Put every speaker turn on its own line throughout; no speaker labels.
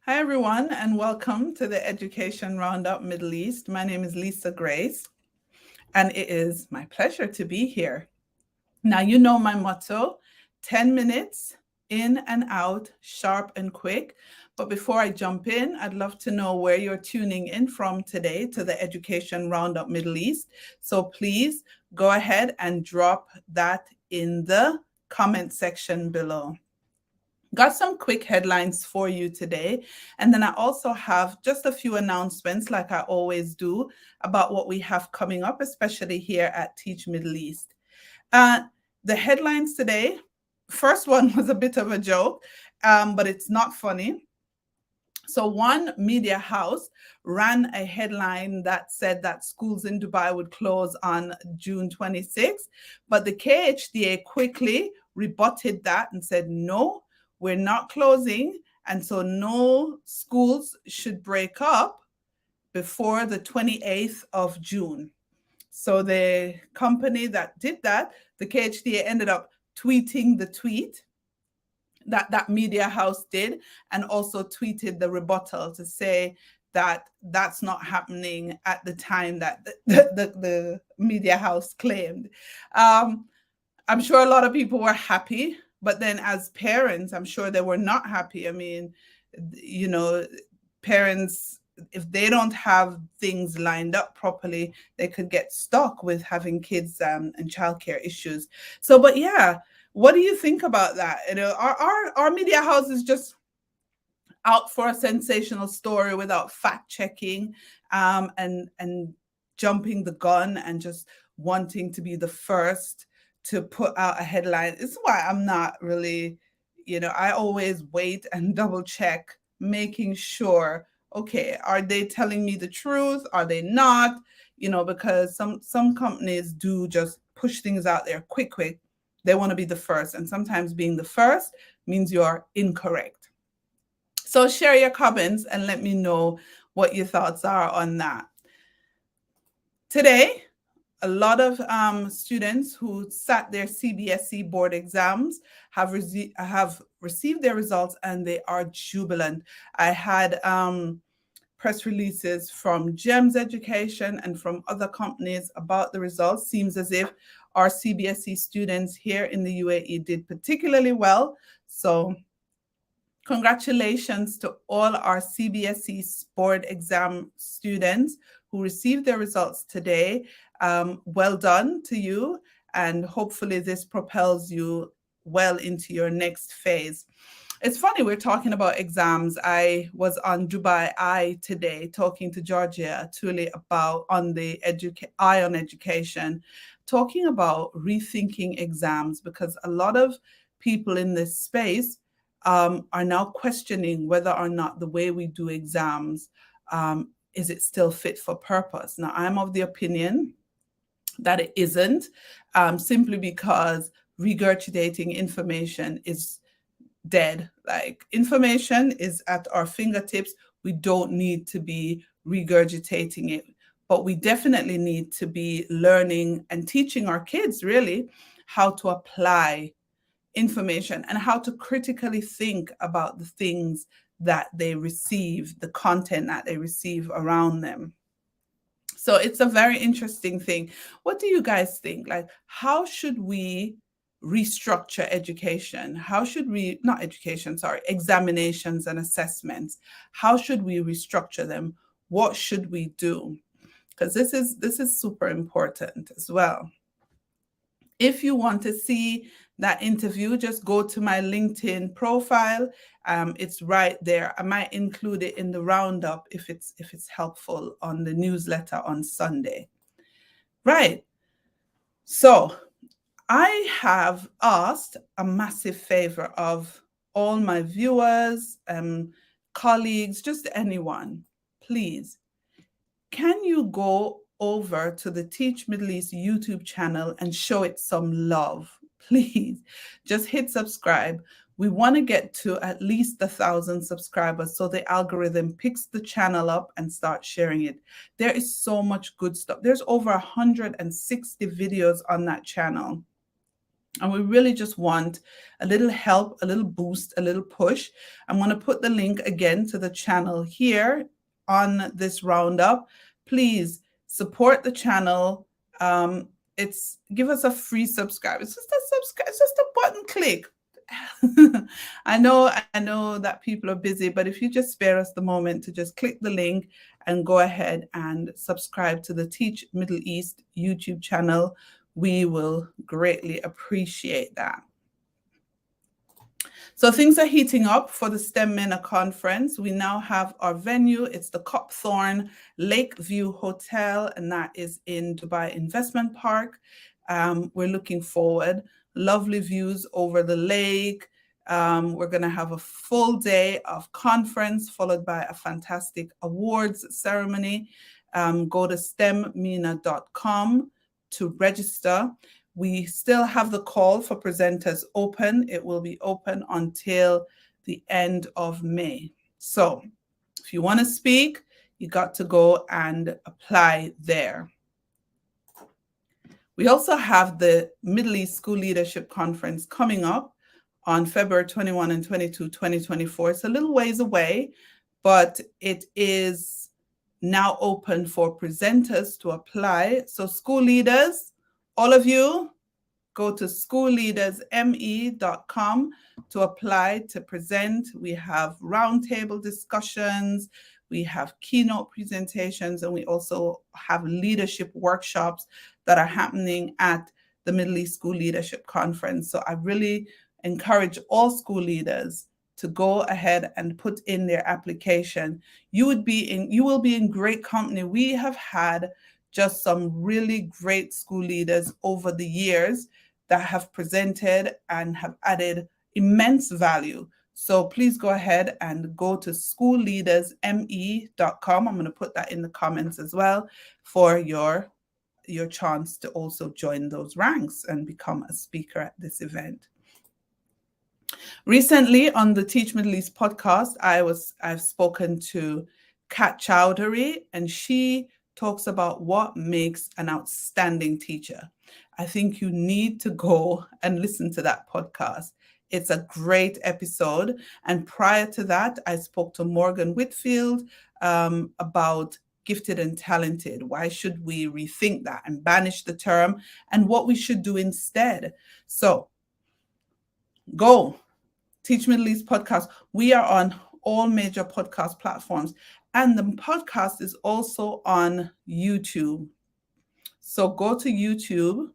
Hi, everyone, and welcome to the Education Roundup Middle East. My name is Leisa Grace, and it is my pleasure to be here. Now, you know my motto, 10 minutes in and out, sharp and quick. But before I jump in, I'd love to know where you're tuning in from today to the Education Roundup Middle East. So please go ahead and drop that in the comment section below. Got some quick headlines for you today. And then I also have just a few announcements, like I always do, about what we have coming up, especially here at Teach Middle East. Uh, the headlines today, first one was a bit of a joke, but it's not funny. So one media house ran a headline that said that schools in Dubai would close on June 26th, but the KHDA quickly rebutted that and said, no, we're not closing. And so no schools should break up before the 28th of June. So the company that did that, the KHDA ended up tweeting the tweet that media house did, and also tweeted the rebuttal to say that that's not happening at the time that the media house claimed. I'm sure a lot of people were happy, but then as parents, I'm sure they were not happy. I mean, you know, parents, if they don't have things lined up properly, they could get stuck with having kids and childcare issues. So, but yeah, what do you think about that? You know, our media houses just out for a sensational story without fact checking, and jumping the gun and just wanting to be the first to put out a headline. It's why I'm not really, I always wait and double check, making sure, okay, are they telling me the truth? Are they not? Because some companies do just push things out there quick. They want to be the first, and sometimes being the first means you are incorrect. So share your comments and let me know what your thoughts are on that. Today, a lot of students who sat their CBSE board exams have received their results, and they are jubilant. I had press releases from GEMS Education and from other companies about the results. Seems as if our CBSE students here in the UAE did particularly well. So congratulations to all our CBSE board exam students who received their results today. Well done to you, and hopefully this propels you well into your next phase. It's funny, we're talking about exams. I was on Dubai Eye today talking to Georgia Tuli about on the Eye on Education, talking about rethinking exams, because a lot of people in this space are now questioning whether or not the way we do exams, is it still fit for purpose? Now, I'm of the opinion that it isn't, simply because regurgitating information is dead. Like, information is at our fingertips. We don't need to be regurgitating it, but we definitely need to be learning and teaching our kids really how to apply information and how to critically think about the things that they receive, the content that they receive around them. So it's a very interesting thing. What do you guys think? Like, how should we restructure education? How should we, not education, sorry, examinations and assessments? How should we restructure them? What should we do? Because this is super important as well. If you want to see that interview, just go to my LinkedIn profile. It's right there. I might include it in the roundup if it's helpful on the newsletter on Sunday. Right. So I have asked a massive favor of all my viewers, colleagues, just anyone. Please, can you go over to the Teach Middle East YouTube channel and show it some love? Please just hit subscribe. We want to get to at least 1,000 subscribers so the algorithm picks the channel up and starts sharing it. There is so much good stuff. There's over 160 videos on that channel. And we really just want a little help, a little boost, a little push. I'm going to put the link again to the channel here on this roundup. Please support the channel. It's give us a free subscribe. It's just a subscribe. It's just a button click. I know that people are busy, but if you just spare us the moment to just click the link and go ahead and subscribe to the Teach Middle East YouTube channel, we will greatly appreciate that. So things are heating up for the STEM MENA conference. We now have our venue. It's the Copthorne Lakeview Hotel, and that is in Dubai Investment Park. We're looking forward. Lovely views over the lake. We're going to have a full day of conference followed by a fantastic awards ceremony. Go to stemmena.com to register. We still have the call for presenters open. It will be open until the end of May. So if you want to speak, you got to go and apply there. We also have the Middle East School Leadership Conference coming up on February 21 and 22, 2024. It's a little ways away, but it is now open for presenters to apply. So school leaders, all of you, go to schoolleadersme.com to apply to present. We have roundtable discussions, we have keynote presentations, and we also have leadership workshops that are happening at the Middle East School Leadership Conference. So I really encourage all school leaders to go ahead and put in their application. You will be in great company. We have had just some really great school leaders over the years that have presented and have added immense value. So please go ahead and go to schoolleadersme.com. I'm going to put that in the comments as well for your chance to also join those ranks and become a speaker at this event. Recently on the Teach Middle East podcast, I've spoken to Kat Chowdhury, and she talks about what makes an outstanding teacher. I think you need to go and listen to that podcast. It's a great episode. And prior to that, I spoke to Morgan Whitfield about gifted and talented. Why should we rethink that and banish the term, and what we should do instead? So go Teach Middle East podcast. We are on all major podcast platforms, and the podcast is also on YouTube. So go to YouTube,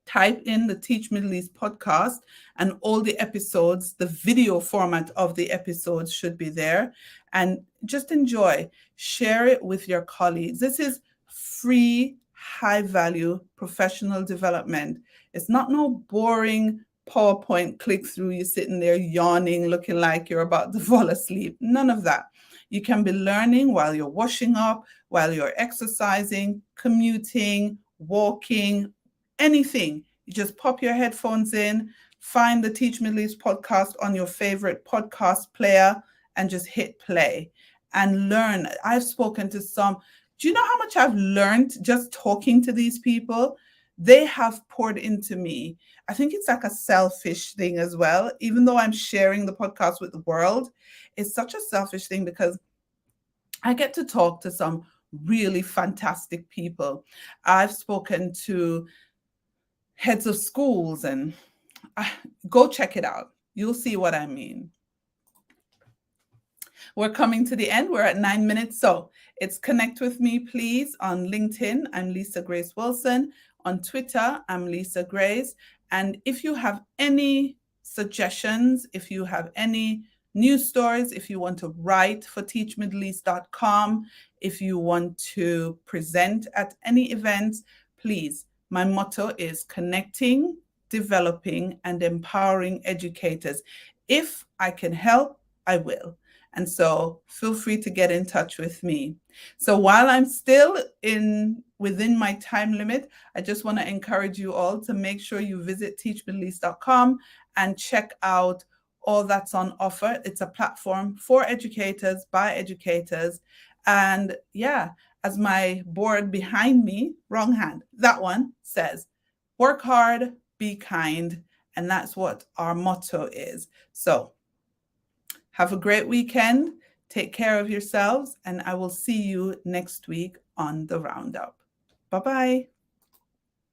type in the Teach Middle East podcast, and all the episodes, the video format of the episodes should be there. And just enjoy, share it with your colleagues. This is free, high value professional development. It's not no boring PowerPoint click through, you sitting there yawning, looking like you're about to fall asleep. None of that. You can be learning while you're washing up, while you're exercising, commuting, walking, anything. You just pop your headphones in, find the Teach Middle East podcast on your favorite podcast player, and just hit play and learn. I've spoken to some. Do you know how much I've learned just talking to these people? They have poured into me. I think it's like a selfish thing as well. Even though I'm sharing the podcast with the world, it's such a selfish thing because I get to talk to some really fantastic people. I've spoken to heads of schools, and go check it out. You'll see what I mean. We're coming to the end. We're at 9 minutes. So it's connect with me, please, on LinkedIn. I'm Leisa Grace Wilson. On Twitter, I'm Leisa Grace. And if you have any suggestions, if you have any news stories, if you want to write for teachmiddleeast.com, if you want to present at any events, please. My motto is connecting, developing, and empowering educators. If I can help, I will. And so feel free to get in touch with me. So while I'm still within my time limit, I just want to encourage you all to make sure you visit teachmiddleeast.com and check out all that's on offer. It's a platform for educators, by educators. And yeah, as my board behind me, wrong hand, that one says, work hard, be kind, and that's what our motto is. So have a great weekend. Take care of yourselves, and I will see you next week on the Roundup. Bye-bye.